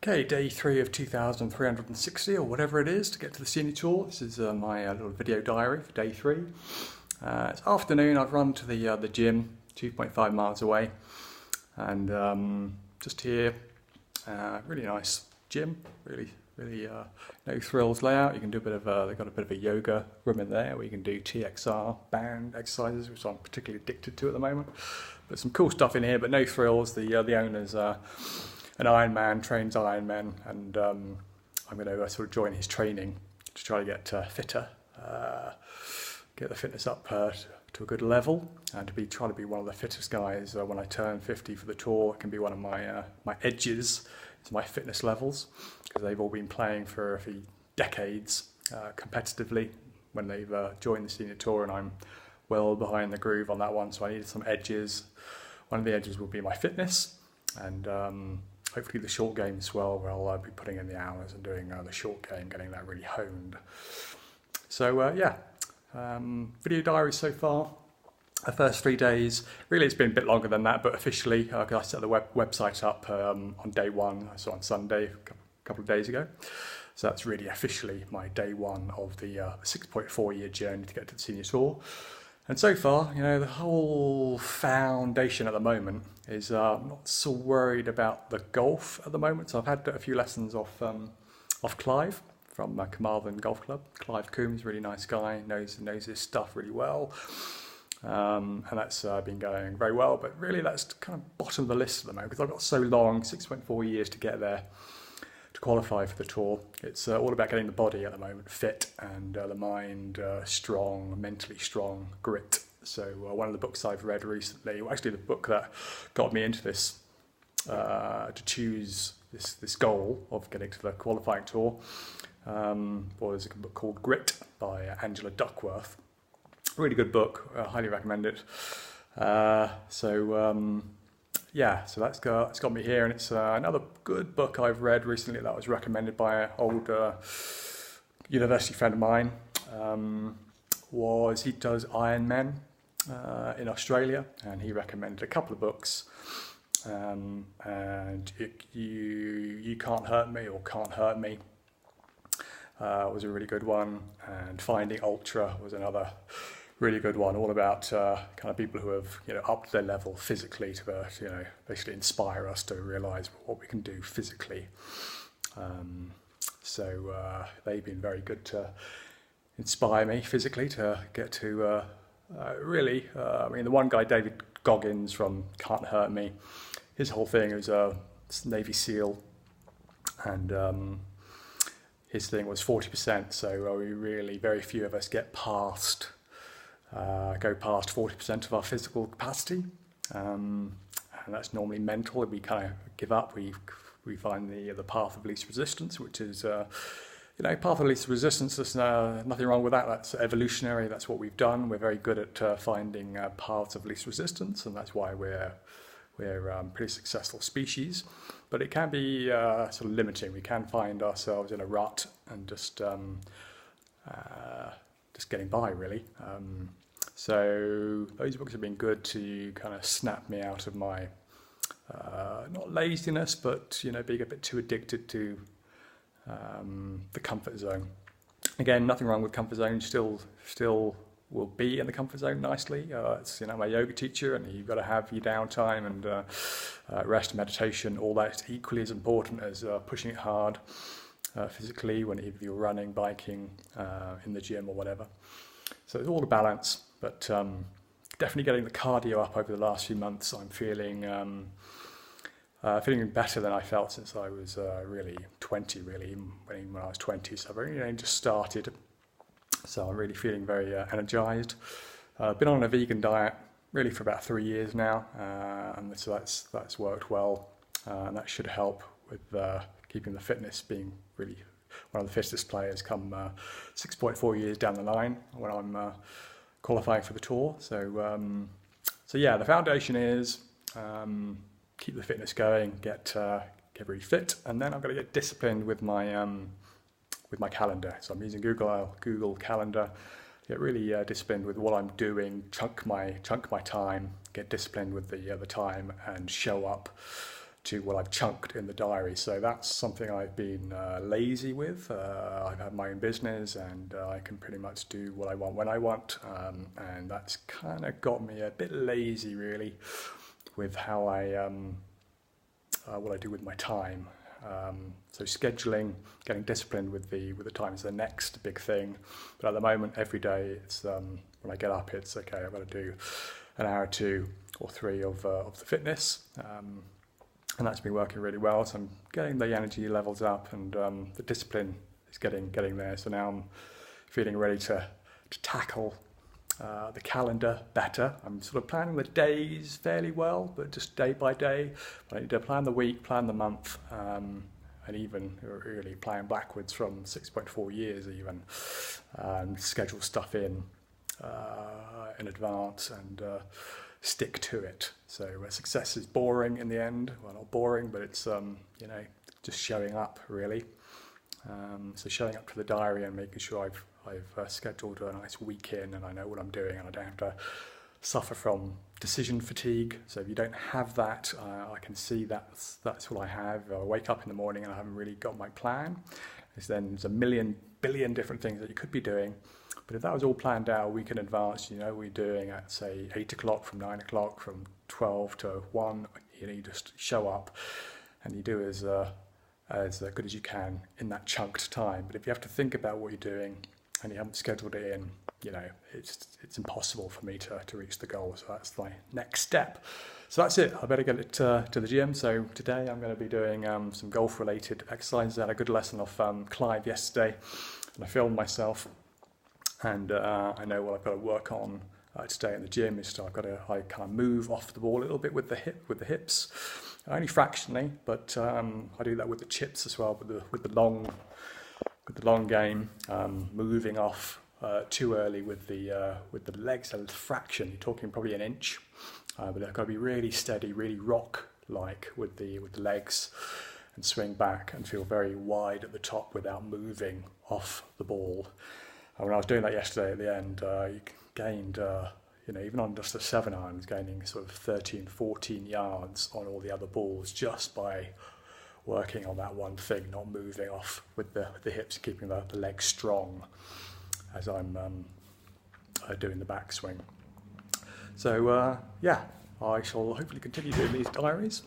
Okay, day 3 of 2,360 or whatever it is to get to the senior tour. This is my little video diary for day 3. It's afternoon. I've run to the gym, 2.5 miles away, and just here, really nice gym. Really no frills layout. You can do a bit of they've got a bit of a yoga room in there where you can do TXR band exercises, which I'm particularly addicted to at the moment. But some cool stuff in here, but no frills. The owners an IronMan, trains Ironman, and I'm going to sort of join his training to try to get fitter, get the fitness up to a good level, and try to be one of the fittest guys when I turn 50 for the tour. It can be one of my edges to my fitness levels, because they've all been playing for decades competitively when they've joined the senior tour, and I'm well behind the groove on that one, so I needed some edges. One of the edges will be my fitness, and hopefully the short game as well, where I'll be putting in the hours and doing the short game, getting that really honed. So video diary so far. The first 3 days, really it's been a bit longer than that, but officially, because I set the website up on day 1, so on Sunday, a couple of days ago. So that's really officially my day 1 of the 6.4 year journey to get to the senior tour. And so far, the whole foundation at the moment is I'm not so worried about the golf at the moment. So I've had a few lessons off Clive from Carmarthen Golf Club. Clive Coombs, really nice guy, knows his stuff really well. And that's been going very well, but really that's kind of bottom of the list at the moment, because I've got so long, 6.4 years to get there, to qualify for the tour. It's all about getting the body at the moment fit, and the mind strong, mentally strong, grit. So one of the books I've read recently, well, actually the book that got me into this, to choose this goal of getting to the qualifying tour, was a book called Grit by Angela Duckworth. Really good book, highly recommend it. So that's got me here, and it's another good book I've read recently that was recommended by an old university friend of mine. He does IronMan in Australia, and he recommended a couple of books. And You Can't Hurt Me or Can't Hurt Me was a really good one, and Finding Ultra was another really good one, all about kind of people who have upped their level physically to basically inspire us to realise what we can do physically. So they've been very good to inspire me physically to get to really. The one guy, David Goggins from Can't Hurt Me, his whole thing is a Navy SEAL, and his thing was 40%. So we really, very few of us get past. Go past 40% of our physical capacity, and that's normally mental. We kind of give up. We find the path of least resistance, which is path of least resistance. There's nothing wrong with that. That's evolutionary. That's what we've done. We're very good at finding paths of least resistance, and that's why we're a pretty successful species. But it can be sort of limiting. We can find ourselves in a rut and just getting by, really. So those books have been good to kind of snap me out of my not laziness, but being a bit too addicted to the comfort zone. Again, nothing wrong with comfort zone. Still will be in the comfort zone nicely. It's my yoga teacher, and you've got to have your downtime and rest, meditation. All that is equally as important as pushing it hard physically, if you're running, biking, in the gym or whatever. So it's all a balance, but definitely getting the cardio up over the last few months. I'm feeling better than I felt since I was really 20, really, when I was 20. So I've only just started, so I'm really feeling very energized. I've been on a vegan diet really for about 3 years now, and so that's worked well, and that should help with keeping the fitness, being really one of the fittest players come 6.4 years down the line when I'm qualifying for the tour. So the foundation is keep the fitness going, get really fit, and then I've got to get disciplined with my calendar. So I'm using Google Calendar. Get really disciplined with what I'm doing. Chunk my time. Get disciplined with the time, and show up to what I've chunked in the diary. So that's something I've been lazy with. I've had my own business, and I can pretty much do what I want when I want, and that's kind of got me a bit lazy really with how what I do with my time. So scheduling, getting disciplined with the time is the next big thing. But at the moment, every day, it's when I get up, it's okay. I've got to do an hour, 2 or 3 of the fitness, and that's been working really well. So I'm getting the energy levels up, and the discipline is getting there. So now I'm feeling ready to tackle the calendar better. I'm sort of planning the days fairly well, but just day by day. But I need to plan the week, plan the month, and even really plan backwards from 6.4 years even, and schedule stuff in advance and stick to it. So success is boring in the end. Well, not boring, but it's just showing up really. So showing up to the diary and making sure I've scheduled a nice week in, and I know what I'm doing, and I don't have to suffer from decision fatigue. So if you don't have that, I can see that's what I have. I wake up in the morning and I haven't really got my plan. There's a million billion different things that you could be doing. But if that was all planned out a week in advance, we're doing at say 8 o'clock, from 9 o'clock, from 12 to 1, you just show up and you do as good as you can in that chunked time. But if you have to think about what you're doing and you haven't scheduled it in, it's impossible for me to reach the goal. So that's my next step. So that's it. I better get it to the gym. So today I'm going to be doing some golf-related exercises. I had a good lesson off Clive yesterday, and I filmed myself. And I know what I've got to work on today in the gym is I kind of move off the ball a little bit with the hips, only fractionally, but I do that with the chips as well, with the long game, moving off too early with the legs a fraction. You're talking probably an inch, but they've got to be really steady, really rock-like with the legs, and swing back and feel very wide at the top without moving off the ball. And when I was doing that yesterday at the end, you gained, even on just a 7-iron, gaining sort of 13, 14 yards on all the other balls just by working on that one thing, not moving off with the hips, keeping the legs strong as I'm doing the backswing. So I shall hopefully continue doing these diaries.